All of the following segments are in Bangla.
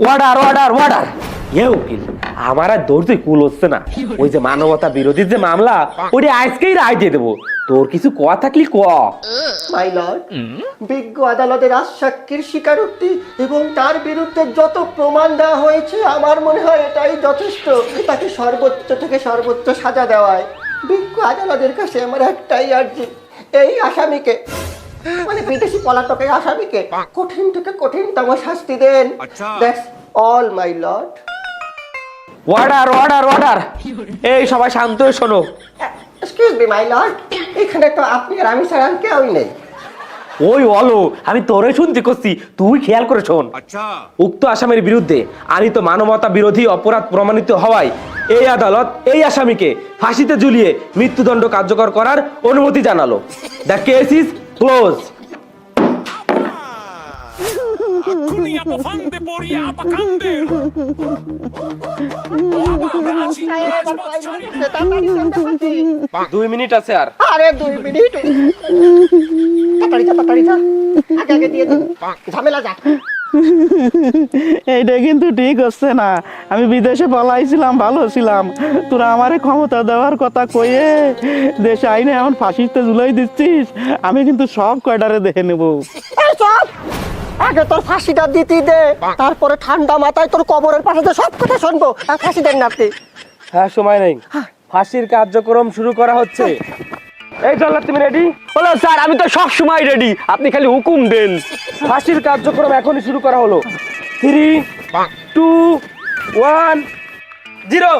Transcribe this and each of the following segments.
Order order order. উকিল, আমার আর ধরতে কুল হচ্ছে না। ওই যে মানবতা বিরোধী যে মামলা, ওটা আজকেই রায় দিয়ে দেবো। তোর কিছু কোয়া থাকলি ক। মাই লর্ড, বিজ্ঞ আদালতের আশ্বাক্যের স্বীকারোক্তি এবং তার বিরুদ্ধে যত প্রমাণ দেওয়া হয়েছে আমার মনে হয় এটাই যথেষ্ট তাকে সর্বোচ্চ থেকে সর্বোচ্চ সাজা দেওয়ায়। বিজ্ঞ আদালতের কাছে আমার একটাই আর্জি, এই আসামিকে মানে বিদেশি পলাতক এই আসামিকে কঠিন থেকে কঠিনতম শাস্তি দেন। That's all my lord. Order order order. এই সবাই শান্ত হয়ে শোনো। এক্সকিউজ মি মাই লর্ড, এখানে তো আপনি আর আমি ছাড়া আর কেউই নেই। ওই অলো, আমি তোরে শুনতে করছি, তুই খেয়াল করে শোন। উক্ত আসামির বিরুদ্ধে আনিত মানবতা বিরোধী অপরাধ প্রমাণিত হওয়ায় এই আদালত এই আসামিকে ফাঁসিতে ঝুলিয়ে মৃত্যুদণ্ড কার্যকর করার অনুমতি জানালো। The case is close. Dunia pofande boria apakande. 2 minute আছে আর। আরে 2 মিনিট, তাড়াতাড়ি যা, আগে আগে দিয়ে দিন, ঝামেলা যা। এইটা কিন্তু ঠিক হচ্ছে না। আমি বিদেশে পলাইছিলাম, ভালো ছিলাম, তোরা আমারে ক্ষমতা দেওয়ার কথা কয়ে দেশে আইনে এখন ফাঁসিতে ঝুলাই দিচ্ছিস। আমি কিন্তু সব কয়টারে দেখে নেবো। এই চুপ! আগে তোর ফাঁসিটা দিতে দে, তারপরে ঠান্ডা মাথায় তোর কবরের পাশে যে সব কথা শুনবো। আর ফাঁসি দেন না আপনি। হ্যাঁ, সময় নেই, ফাঁসির কার্যক্রম শুরু করা হচ্ছে। এই চল, তুমি রেডি? হলো স্যার, আমি তো সব সময় রেডি, আপনি খালি হুকুম দেন। ফাঁসির কার্যক্রম এখনই শুরু করা হলো। 3, 2, 1, 0।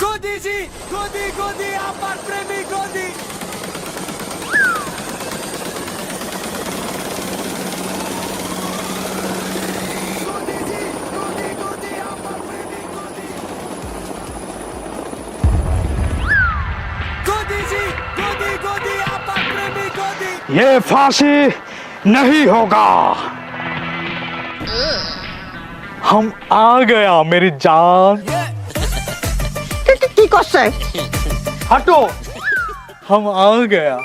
Godi ji, godi godi apar premi godi. Godi ji, godi godi apar premi godi. Godi ji, godi godi apar premi godi. ये फांसी नहीं होगा। हम आ गया मेरी जान। কি করছে? हटो, हम आ गया।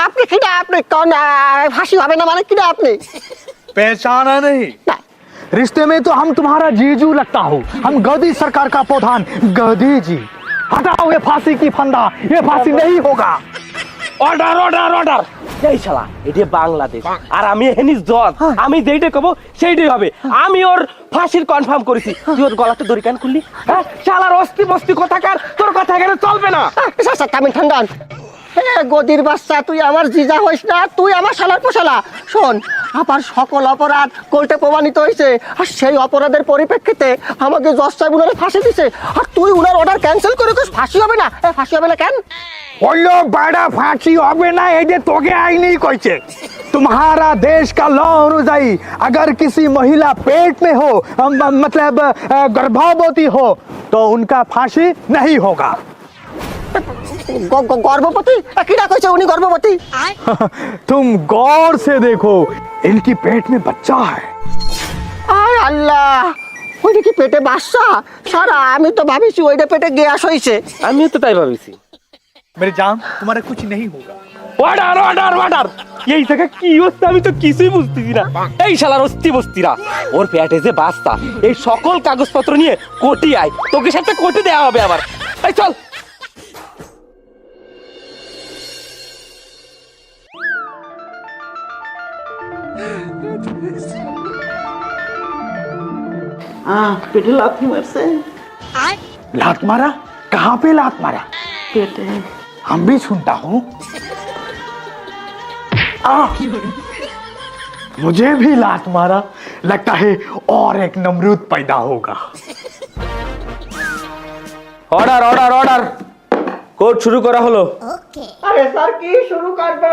আপনি কিনা আপনি কোন ফাঁসি হবে না মানে কিনা আপনি? पहचाना नहीं? रिश्ते में तो हम तुम्हारा जीजू लगता हूँ। हम गदी सरकार का प्रधान गदी जी। हटाओ ये फांसी की फंदा, ये फांसी नहीं होगा। Order order order. এই শালা, এটা বাংলাদেশ আর আমি এখানে জজ। আমি যেইটা কব সেইটাই হবে। আমি ওর ফাঁসির কনফার্ম করেছি। তুই ওর গলাতে দড়ি কান খুললি? হ্যাঁ, শালার অস্তি মস্তি কথাকার, তোর কথা এখানে চলবে না। তামিল ঠান্ডান, গদির বাচ্চা, তুই আমার জিজা হইস না, তুই আমার শালার পোশালা। শোন, আমার সকল অপরাধ কোর্টে প্রমাণিত হয়েছে, আর সেই অপরাধের পরিপ্রেক্ষিতে আমাকে জজ সাহেব উনারে ফাঁসি দিছে, আর তুই উনার অর্ডার ক্যান্সেল করে ফাঁসি হবে না। ফাঁসি হবে না কেন? बोलो बड़ा फांसी होबे ना, ये तोगे आई नहीं कोई। तुम्हारा देश का लॉ अनुযায়ী अगर किसी महिला पेट में हो, मतलब गर्भवती हो, तो उनका फांसी नहीं होगा। গর্ভবতী? কিরা কইছে উনি গর্ভবতী? तुम गौर से देखो, इनकी पेट में बच्चा है। আয় আল্লাহ, ওইটা কি পেটে বাচ্চা? সারা আমি তো ভাবিছি ওইটা পেটে গ্যাস হইছে। আমিও তো তাই ভাবিছি। मेरी जान, तुम्हारा कुछ नहीं होगा। Order order order. এই থেকে কি হচ্ছে আমি তো কিছুই বুঝতেছি না। এই শালার অস্তি বস্তিরা, ওর পেটে যে বাচ্চা, এই সকল কাগজপত্র নিয়ে কোর্টে আয়, তোকে সাথে কোর্টে দেওয়া হবে আবার। এই চল। পেটে লাথি মারছে। लात मारा? कहाँ पे लात मारा? পেটে। हम भी सुनता हूँ। मुझे भी लात मारा, लगता है और एक नमरूद पैदा होगा। Order order order. কোর্ট শুরু করা হলো। আরে স্যার, কি শুরু করবো?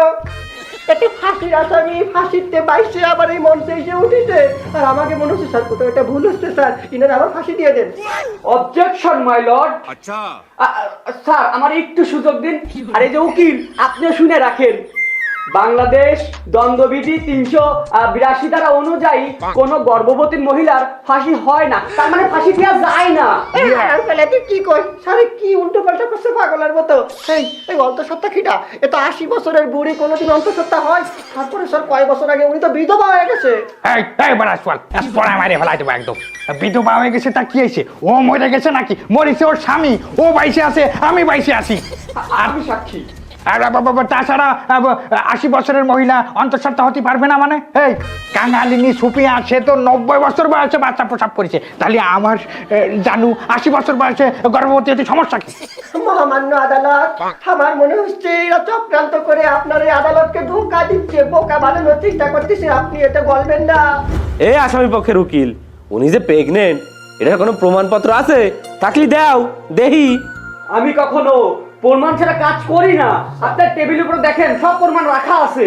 একটা ফাঁসির আসামি ফাঁসিতে বাইসে আবার এই মঞ্চে এসে উঠেছে, আর আমাকে মনে হচ্ছে স্যার কোথাও একটা ভুল হচ্ছে স্যার, ইনারা আবার ফাঁসি দিয়ে দেন। Objection my lord. স্যার, আমার একটু সুযোগ দিন। আর এই যে উকিল, আপনিও শুনে রাখেন। বাংলাদেশ দণ্ডবিধি 382 ধারা অনুযায়ী কোন গর্ভবতী মহিলার ফাঁসি হয় না, তার মানে ফাঁসি দেওয়া যায় না। তুই কি কই সারে, কি উল্টো পাল্টা করছে পাগলের মতো। এই অন্তঃসত্ত্বা কিটা? এ তো 80 বছরের বুড়ি, কোনোদিন অন্তঃসত্ত্বা হয়? তারপরে স্যার কয় বছর আগে উনি তো বিধবা হয়ে গেছে। এই বড় আসওয়াল পড়া মারে ফেলাই দেবো একদম। বিধবা হয়ে গেছে তা কি হয়েছে? ও মরে গেছে নাকি? মরেছে ওর স্বামী, ও বাইসে আছে, আমি বাইসে আছি। আমি সাক্ষী। আর তাছাড়া 80 বছরের মহিলা অন্তঃসত্ত্বা হতে পারবে না মানে? এই কাঙালিনী সুপিয়া, সে তো 90 বছর বয়সে বাচ্চা প্রসাব করেছে, তাহলে আমার জানু 80 বছর বয়সে গর্ভবতী হতে সমস্যা কি? মহামান্য আদালত, আমার মনে হচ্ছে এরা চক্রান্ত করে আপনার এই আদালতকে ধোঁকা দিচ্ছে, বোকা বানানোর চেষ্টা করতেছে। আপনি এটা বলবেন না? এই আসামি পক্ষের উকিল, উনি যে প্রেগনেন্ট, এটার কোনো প্রমাণপত্র আছে? থাকলে দাও দেহি। আমি কখনো প্রমাণ ছাড়া কাজ করি না। আপনার টেবিলের উপর দেখেন সব প্রমাণ রাখা আছে।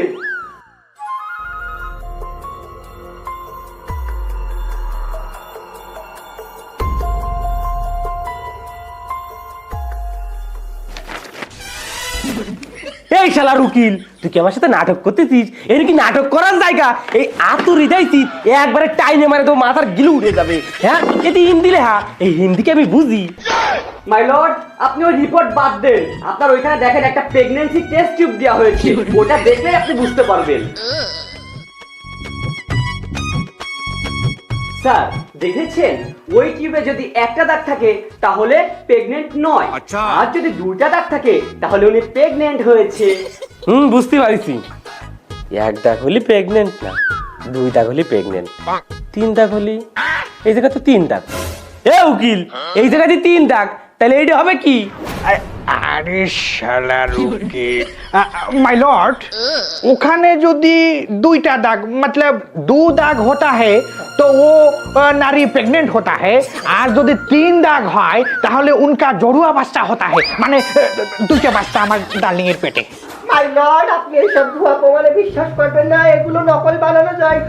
এই শালার উকিল, তুই কি আমার সাথে নাটক করতেছিস? এর কি নাটক করার জায়গা? এই আতুরি যাইছিস একবারে টাইনে মারে তো মাথার গিলু উঠে যাবে। হ্যাঁ, এটি হিন্দি লেখা, এই হিন্দিকে আমি বুঝি। মাই লর্ড, আপনি ওই রিপোর্ট বাদ দেন। আপনার ওইখানে দেখেন একটা প্রেগন্যান্সি টেস্ট টিউব দেওয়া হয়েছে, ওটা দেখলেই আপনি বুঝতে পারবেন। স্যার দেখেছেন, ওই টিউবে যদি একটা দাগ থাকে তাহলে প্রেগনেন্ট নয়, আর যদি দুইটা দাগ থাকে তাহলে উনি প্রেগনেন্ট হয়েছে। বুঝতে পারিছি। এক দাগ হলি প্রেগনেন্ট না, দুই দাগ হলি প্রেগনেন্ট, তিন দাগ হলি, এই জায়গা তো 3 দাগ। এ উকিল, এই জায়গাতে 3 দাগ, তাহলে এইটা হবে কি? আরে শালার উকিল, মাই লর্ড, ওখানে যদি 2টা দাগ मतलब 2 দাগ होता है तो वो नारी प्रेग्नेंट होता है, আর যদি 3 দাগ হয় তাহলে उनका জড়ুয়া বাচ্চা होता है, মানে 2টা বাচ্চা আমার ডার্লিং এর পেটে। মাই লর্ড, আপনি এইসব ভুয়া প্রমাণে বিশ্বাস করবেন না, এগুলো নকল বানানো যায়।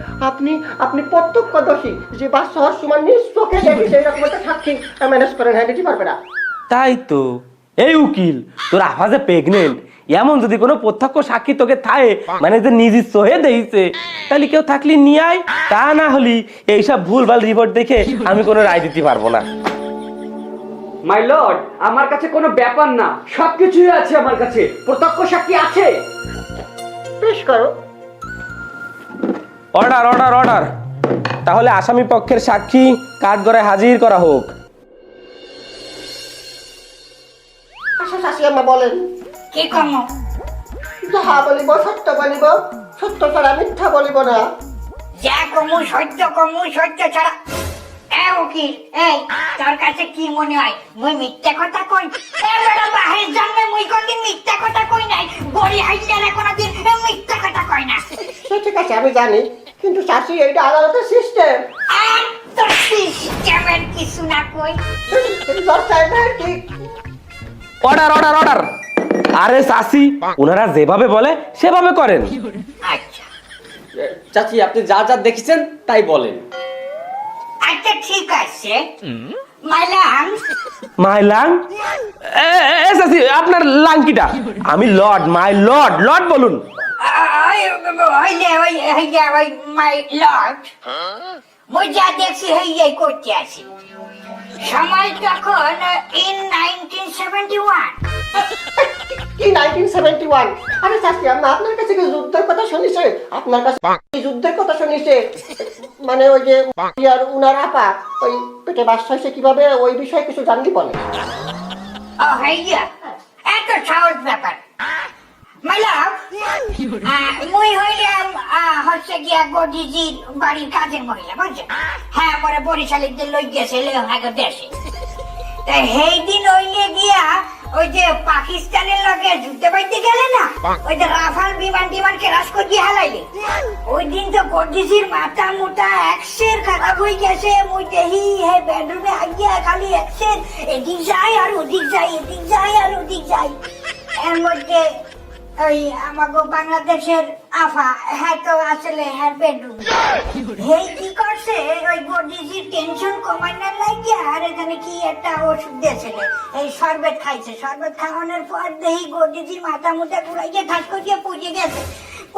আপনি প্রত্যক্ষদর্শী, যে বাচ্চা হওয়ার সময় নিজ চোখে দেখেছে, এরকম একটা সাক্ষী ম্যানেজ করেন। হ্যাঁ, দিতে পারবে না? তাই তো। এই উকিল, তোর আফাজে প্রেগনেন্ট, এমন যদি কোনো প্রত্যক্ষ সাক্ষী তোকে থাকে, মানে যে নিজে চোহে দেখছে, তাহলে কেউ থাকলে নিয়ে আয়। তা না হলি এইসব ভুলভাল রিপোর্ট দেখে আমি কোনো রায় দিতে পারবো না। মাই লর্ড, আমার কাছে কোনো ব্যাপার না, সবকিছুই আছে আমার কাছে, প্রত্যক্ষ সাক্ষী আছে। পেশ করো। Order order order. তাহলে আসামি পক্ষের সাক্ষী কাঠগড়ায় হাজির করা হোক। আচ্ছা শাশি আম্মা বলেন। কি কম? যাহা বলিব সত্য বলিব, সত্য ছাড়া মিথ্যা বলিব না। যা কমু সত্য ছাড়া। উকিল, এই তোর কাছে কি মনে হয় মুই মিথ্যা কথা কই? বাহির জন্মে মুই কোনদিন মিথ্যা কথা কই নাই, বড়ি হাইজারে কোনদিন মিথ্যা কথা কই না। সে ঠিক আছে, আমি জানি, কিন্তু শাশি এইটা আদালতের সিস্টেম। আর তোর সিস্টেমের কিছু না কই। জজ সাহেব ঠিক। Order order order. আরে চাচি, ওনারা যেভাবে বলে সেভাবে করেন। আচ্ছা চাচি, আপনি যা যা দেখেছেন তাই বলেন। আচ্ছা ঠিক আছে, মাইলাম। মাই লাং? চাচি, আপনার লাংকিটা? আমি লর্ড, মাই লর্ড, লর্ড বলুন। মাই লর্ড, মুই যা দেখছি হেই করতে আছি। সময় তখন ইন 1971। কি 1971? আরে শাশি আম্মা, আপনার কাছে কি যুদ্ধের কথা শুনিছে? আপনার কাছে কি যুদ্ধের কথা শুনিছে? মানে ওই যে আর উনার আপা ওই পেটে বাচ্চা হয়েছে কিভাবে, ওই বিষয়ে কিছু জানলি বলে। ও হাইয়া, এত সহজ ব্যাপার। মাইলাম, মুই হইলাম হচ্ছে গিয়া গদিজির বাড়ির কাজের মহিলা, বুঝছেন? হ্যাঁ, পরে বরিশালীদের লই গেছে দেশে। তাই সেই দিন হইলে গিয়া ওই যে পাকিস্তানের লগে যুদ্ধে বাইতে গেলে না, ওই যে রাফাল বিমান ক্রাশ করে হালাইলে, ওই দিন তো গদিজির মাথা মোটা এক্সের খারাপ হয়ে গেছে। মুই দেখি হে বেডরুমে আগিয়া খালি এক্সের এদিক যায় আর ওদিক যায়, এদিক যায় আর ওদিক যায়। এর মধ্যে ওই আমাগো বাংলাদেশের আফা, হ্যাঁ তো আসলে হ্যাঁ বেডরুম, হেই কি করছে ওই গদিজির টেনশন কমানোর লাগিয়া আর এখানে কি একটা ওষুধ দিয়েছিল, এই শরবত খাইছে। শরবত খাওয়ানোর পর দেখি গদিজির মাথা মুটা ঘুরাইয়ে ঠাস করিয়ে পড়ে গেছে।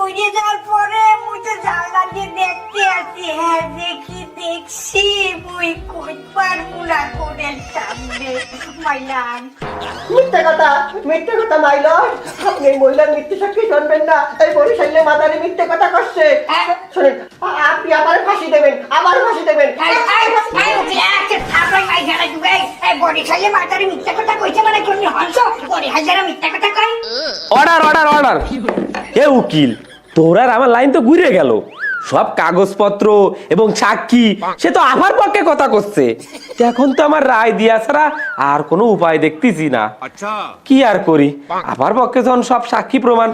উড়ে যাওয়ার পরে মুই তো জানলা দিয়ে দেখতে আসি, হ্যাঁ দেখছি মুই কই পারবো না কোনের সামনে মাইলাম। মিথ্যে কথা মাই লর্ড, আপনি এই মহিলার মিথ্যে সাক্ষী শুনবেন না। এই বরিশালে মাদারি মিথ্যে কথা করছে। শুনেন, আপনি আবার ফাঁসি দেবেন। বরিশালে মাতারি মিথ্যা কথা কইছে মানে তুমি হংস বরিশালে মিথ্যা কথা কয়। অর্ডার এ উকিল, তোর আর আমার লাইন তো ঘুরে গেল। সব কাগজপত্র এবং সাক্ষী সে তো আমার পক্ষে কথা করছে। এখন তো আমার রায় দিয়া ছাড়া আর কোনো উপায় দেখতেছি না। কি আর করি, আমার পক্ষে যখন সব সাক্ষী প্রমাণ,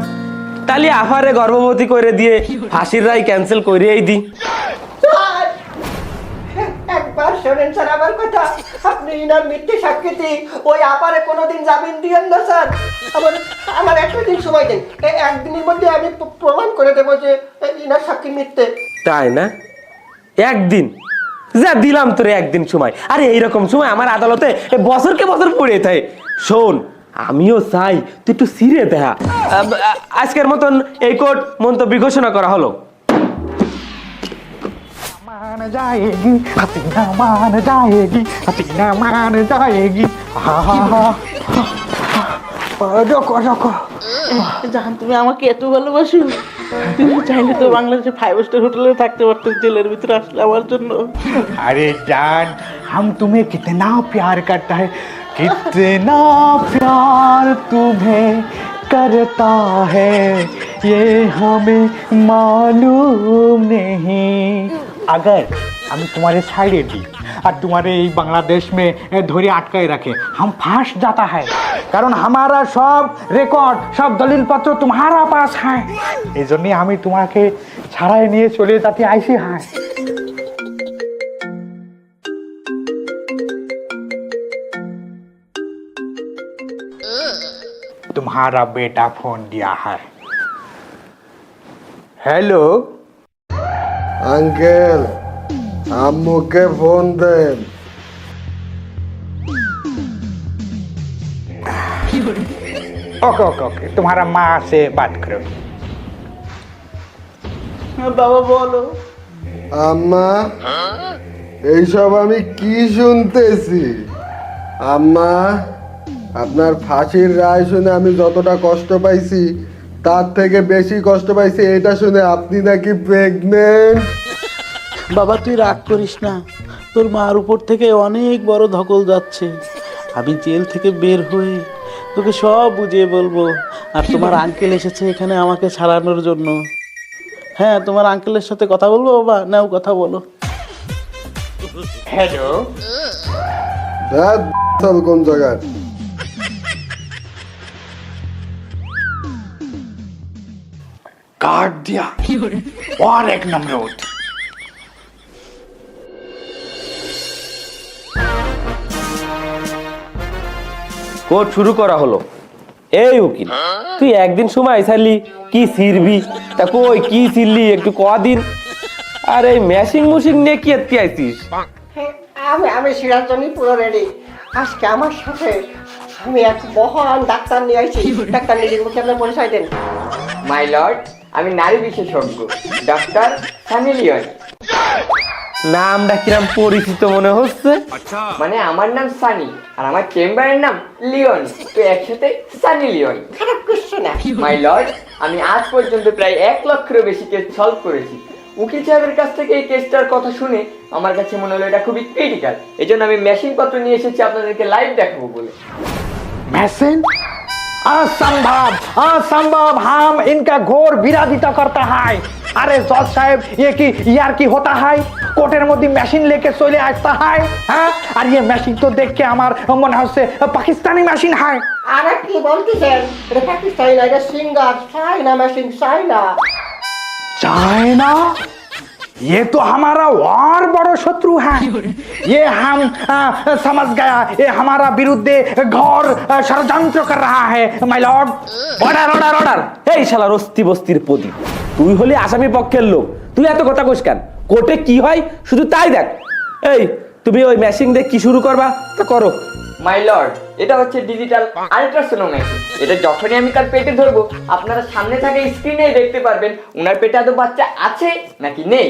তাহলে আফারে গর্ভবতী করে দিয়ে ফাঁসির রায় ক্যান্সেল করেই দি। স্যার, একবার শোনেন স্যার আমার কথা। আপনি ইনার মিথ্যে সাক্ষীতে ওই আপারে কোনোদিন জামিন দিয়েন না স্যার। আমার একটা দিন সময় দেন। এই একদিনের মধ্যে আমি প্রমাণ করে দেবো যে ইনার সাক্ষী মিথ্যে। তাই না? একদিন যা দিলাম তোরে একদিন সময়। আরে এইরকম সময় আমার আদালতে বছরকে বছর পড়ে থাকে। শোন, আমিও চাই তুই একটু সিরে দেখা। আজকের মতন এই কোর্ট মন্তব্য ঘোষণা করা হলো। मान जाएगी हसीना, मान जाएगी हसीना, मान जाएगी। রকো জান, তুমি আমাকে এত ভালোবাসো, তুমি চাইলে তো বাংলাদেশে 5 স্টার হোটেলে থাকতে পারতো, জেলের ভিতরে আসলে আমার জন্য। अरे जान, हम तुम्हें कितना प्यार करता है, कितना प्यार तुम्हें करता है ये हमें मालूम नहीं। अगर हम तुम्हारे साइड दी और तुम्हारे बांग्लादेश में धोरी अटकाए रखे, हम फंस जाता है, कारण हमारा सब रिकॉर्ड सब दलिल पत्र तुम्हारा पास है। এই জন্যই আমি তোমাকে ছাড়াই নিয়ে চলে যেতে আইছি। হ্যাঁ, तुम्हारा बेटा फोन दिया है। हेलो আঙ্কেল, আম্মুকে ফোন দেন। ओके ओके ओके, तुम्हारा माँ से बात करो। বাবা বলো। আম্মা, এইসব আমি কি শুনতেছি? আম্মা, আপনার ফাঁসির রায় শুনে আমি যতটা কষ্ট পাইছি তার থেকে বেশি কষ্ট পাইছি এটা শুনে আপনি নাকি প্রেগনেন্ট। বাবা তুই রাগ করিস না, তোর মার উপর থেকে অনেক বড় ধকল যাচ্ছে। আমি জেল থেকে বের হয়ে তোকে সব বুঝিয়ে বলবো। আর তোমার আঙ্কেল এসেছে এখানে আমাকে ছাড়ানোর জন্য। হ্যাঁ, তোমার আঙ্কেলের সাথে কথা বলবো বাবা? নাও কথা বলো। हेलो চল কোন জায়গায়? काट दिया और एक नमरूद। কোর্ট শুরু করা হলো। এই উকিল, তুই একদিন সময় চাইলি কি ছিড়বি, তা কই কি ছিড়লি একটু কদিন। আর এই মেশিং নিয়ে কি এত্তি আইছিস? আমি সিরাজ জন্য পুরো রেডি। আজকে আমার সাথে আমি এক মহান ডাক্তার নিয়ে আইছি। ডাক্তার নিজের মুখে আপনার পরিচয় দেন। মাই লর্ড, আমি নারী বিশেষজ্ঞ ডাক্তার সানি লিওন। নামটা কিরাম পরিচিত মনে হচ্ছে। মানে আমার নাম সানি আর আমার চেম্বারের নাম লিওন, তো একসাথে সানি লিওন। খারাপ করছে না। মাই লর্ড, আমি আজ পর্যন্ত প্রায় 1 লক্ষেরও বেশি কেস সলভ করেছি। উকিল সাহেবের কাছ থেকে এই কেসটার কথা শুনে আমার কাছে মনে হলো এটা খুবই ক্রিটিক্যাল। এই জন্য আমি মেশিন পত্র নিয়ে এসেছি আপনাদেরকে লাইভ দেখাবো বলে। मैसेज असंभव असंभव, हम इनका घोर विरोधिता करता है। अरे जज साहब, ये की यार की होता है? कोर्टेर मध्य मशीन लेके चले आता है। हाँ, और ये मशीन तो देख के हमार मन से पाकिस्तानी मशीन है। আরে কি বলতেছেন? এটা পাকিস্তানি না, এটা সিঙ্গার চাইনা মেশিন, চাইনা। चाइना? ये तो हमारा और बड़ा शत्रु है। ये हम समझ गया, ये हमारा विरुद्ध घोर षड्यंत्र कर रहा है माय लॉर्ड। অর্ডার। এই শালার অস্থি বস্তির প্রদীপ, তুই হলি আসামি পক্ষের লোক, তুই এত কথা কইস কেন? কোর্টে কি হয় শুধু তাই দেখ। এই তুমি ওই মেশিং দিয়ে কি শুরু করবা তা করো। মাই লর্ড, এটা হচ্ছে ডিজিটাল আল্ট্রাসোনোগ্রাফি। এটা যখনই আমি তার পেটে ধরবো, আপনারা সামনে থাকা স্ক্রিনে দেখতে পারবেন উনার পেটে আদৌ বাচ্চা আছে নাকি নেই।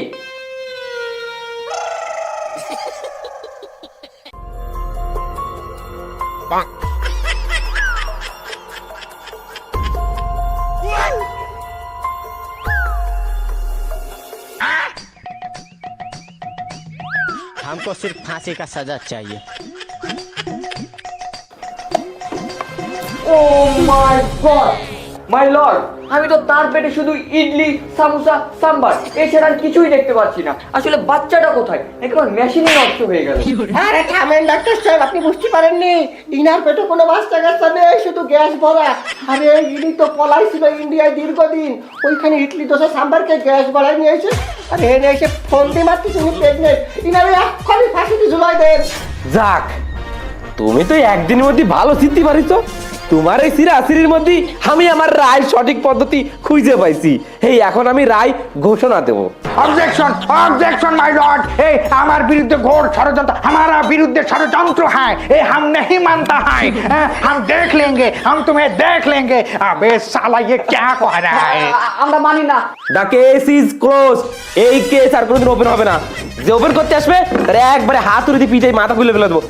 हमको सिर्फ फांसी का सजा चाहिए। ও মাই গড, মাই লর্ড, আমি তো তার পেটে শুধু ইডলি, সামোসা, সাম্বার এছাড়া আর কিছুই দেখতে পাচ্ছি না। আসলে বাচ্চাটা কোথায়? একবার মেশিনই নষ্ট হয়ে গেল। আরে থামেন ডাক্তার সাহেব, আপনি বুঝতে পারেননি ইনার পেটে কোনো বাচ্চা কাচ্চা নেই, শুধু গ্যাস ভরা। আরে ইনি তো পলাইছিল ইন্ডিয়ায় দীর্ঘদিন, ওইখানে ইডলি দোসা সাম্বারকে গ্যাস ভরাই নিয়ে এসে আরে এনে এসে ফোন দিয়ে মারতেছে উনি প্রেগনেন্ট। ইনারে এক্ষুনি ফাঁসিতে ঝুলাই দেন। যাক, তুমি তো একদিনের মধ্যে ভালো সিদ্ধি পারিছো। তোমার এই সিরাসিরির মধ্যে আমি আমার রায় সঠিক পদ্ধতি খুঁজে পাইছি। এই এখন আমি রায় ঘোষণা দেবো। ऑब्जेक्शन ऑब्जेक्शन माय लॉर्ड, ए हमारे विरुद्ध घोर षड्यंत्र, हमारा विरुद्ध षड्यंत्र है, ये हम नहीं मानता है। हम देख लेंगे, हम तुम्हें देख लेंगे। अबे साला ये क्या कह रहा है? আমরা মানি না। The case is close. এই কেস আর কোনোদিন ওপেন হবে না। যে ওপেন করতে আসবে তার একবারে হাত উড়ে দিয়ে পিঠে মাথা খুলে ফেলে দেবো।